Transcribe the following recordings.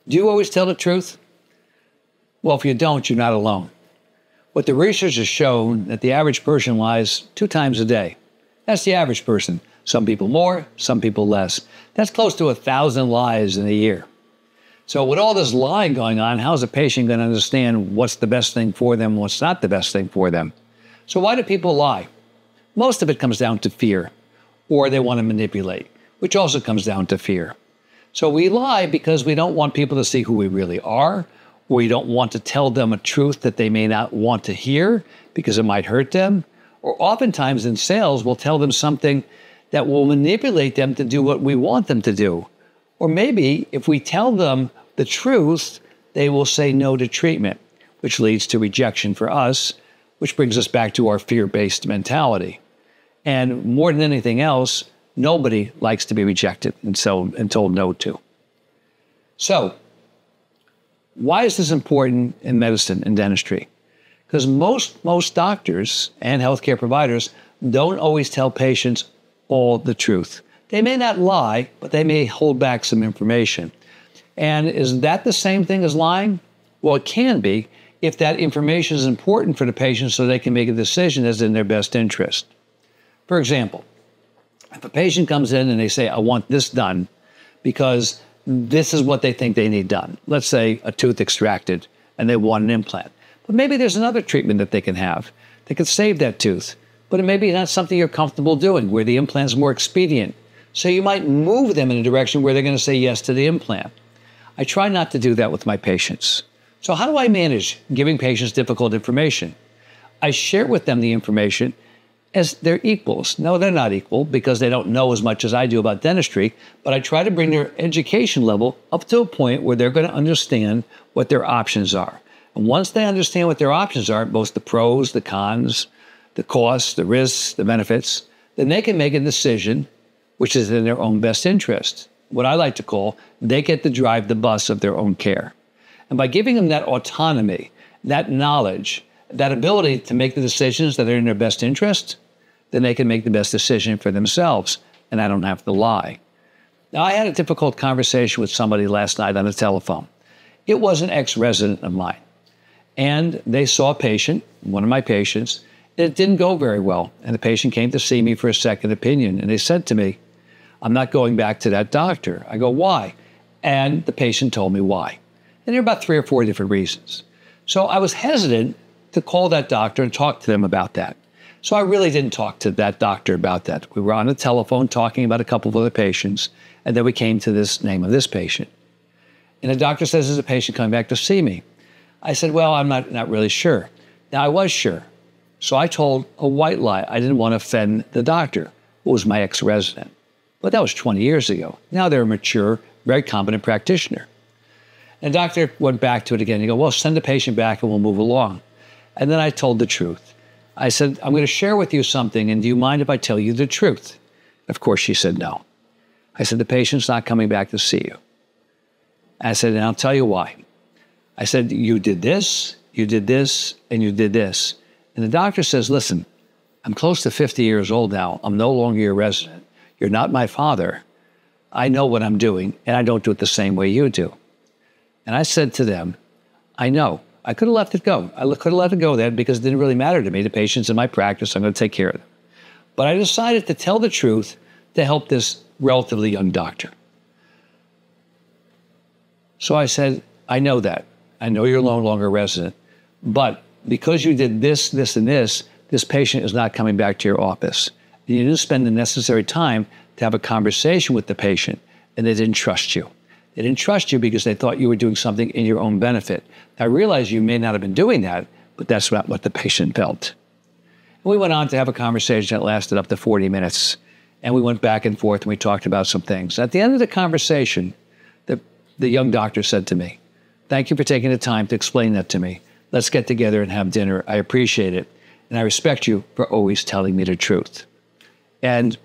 Do you always tell the truth? Well, if you don't, you're not alone. What the research has shown that the average person lies 2 times a day. That's the average person. Some people more, some people less. That's close to 1,000 lies in a year. So with all this lying going on, how's a patient going to understand what's the best thing for them, what's not the best thing for them? So why do people lie? Most of it comes down to fear, or they want to manipulate, which also comes down to fear. So we lie because we don't want people to see who we really are, or we don't want to tell them a truth that they may not want to hear because it might hurt them. Or oftentimes in sales, we'll tell them something that will manipulate them to do what we want them to do. Or maybe if we tell them the truth, they will say no to treatment, which leads to rejection for us, which brings us back to our fear-based mentality. And more than anything else, nobody likes to be rejected and told no to. So, why is this important in medicine and dentistry? Because most doctors and healthcare providers don't always tell patients all the truth. They may not lie, but they may hold back some information. And is that the same thing as lying? Well, it can be if that information is important for the patient so they can make a decision that's in their best interest. For example, if a patient comes in and they say, I want this done because this is what they think they need done. Let's say a tooth extracted and they want an implant. But maybe there's another treatment that they can have. They could save that tooth, but it may be not something you're comfortable doing where the implant's more expedient. So you might move them in a direction where they're going to say yes to the implant. I try not to do that with my patients. So how do I manage giving patients difficult information? I share with them the information as they're equals. No, they're not equal because they don't know as much as I do about dentistry, but I try to bring their education level up to a point where they're going to understand what their options are. And once they understand what their options are, both the pros, the cons, the costs, the risks, the benefits, then they can make a decision which is in their own best interest. What I like to call, they get to drive the bus of their own care. And by giving them that autonomy, that knowledge, that ability to make the decisions that are in their best interest, then they can make the best decision for themselves, and I don't have to lie. Now, I had a difficult conversation with somebody last night on the telephone. It was an ex-resident of mine, and they saw a patient, one of my patients, and it didn't go very well, and the patient came to see me for a second opinion, and they said to me, I'm not going back to that doctor. I go, why? And the patient told me why. And there are about 3 or 4 different reasons. So I was hesitant to call that doctor and talk to them about that. So I really didn't talk to that doctor about that. We were on the telephone talking about a couple of other patients, and then we came to this name of this patient. And the doctor says, there's a patient coming back to see me. I said, well, I'm not really sure. Now, I was sure. So I told a white lie. I didn't want to offend the doctor, who was my ex-resident. But that was 20 years ago. Now they're a mature, very competent practitioner. And the doctor went back to it again. He goes, well, send the patient back and we'll move along. And then I told the truth. I said, I'm going to share with you something, and do you mind if I tell you the truth? Of course, she said no. I said, the patient's not coming back to see you. I said, and I'll tell you why. I said, you did this, and you did this. And the doctor says, listen, I'm close to 50 years old now. I'm no longer your resident. You're not my father. I know what I'm doing, and I don't do it the same way you do. And I said to them, I know. I could have let it go. I could have let it go then because it didn't really matter to me. The patient's in my practice. I'm going to take care of them. But I decided to tell the truth to help this relatively young doctor. So I said, I know that. I know you're no longer a resident. But because you did this, this, and this patient is not coming back to your office. And you didn't spend the necessary time to have a conversation with the patient, and they didn't trust you. They didn't trust you because they thought you were doing something in your own benefit. I realize you may not have been doing that, but that's not what the patient felt. And we went on to have a conversation that lasted up to 40 minutes, and we went back and forth, and we talked about some things. At the end of the conversation, the young doctor said to me, thank you for taking the time to explain that to me. Let's get together and have dinner. I appreciate it, and I respect you for always telling me the truth. And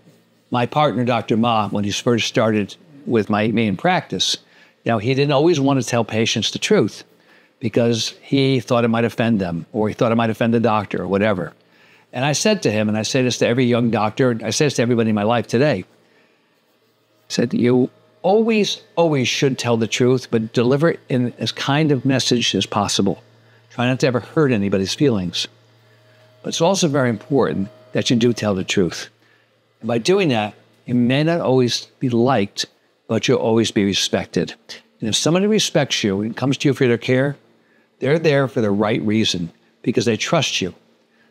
my partner, Dr. Ma, when he first started with me in practice, he didn't always want to tell patients the truth because he thought it might offend them, or he thought it might offend the doctor, or whatever. And I said to him, and I say this to every young doctor, I say this to everybody in my life today, I said, you always, always should tell the truth, but deliver it in as kind of message as possible. Try not to ever hurt anybody's feelings. But it's also very important that you do tell the truth. And by doing that, you may not always be liked, but you'll always be respected. And if somebody respects you and comes to you for their care, they're there for the right reason, because they trust you.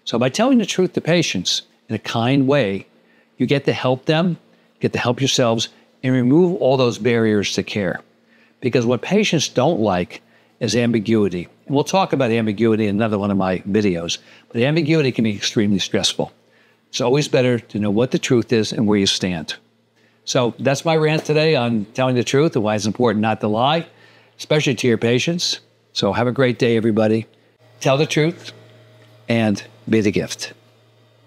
So by telling the truth to patients in a kind way, you get to help them, get to help yourselves, and remove all those barriers to care. Because what patients don't like is ambiguity. And we'll talk about ambiguity in another one of my videos. But ambiguity can be extremely stressful. It's always better to know what the truth is and where you stand. So that's my rant today on telling the truth and why it's important not to lie, especially to your patients. So have a great day, everybody. Tell the truth and be the gift.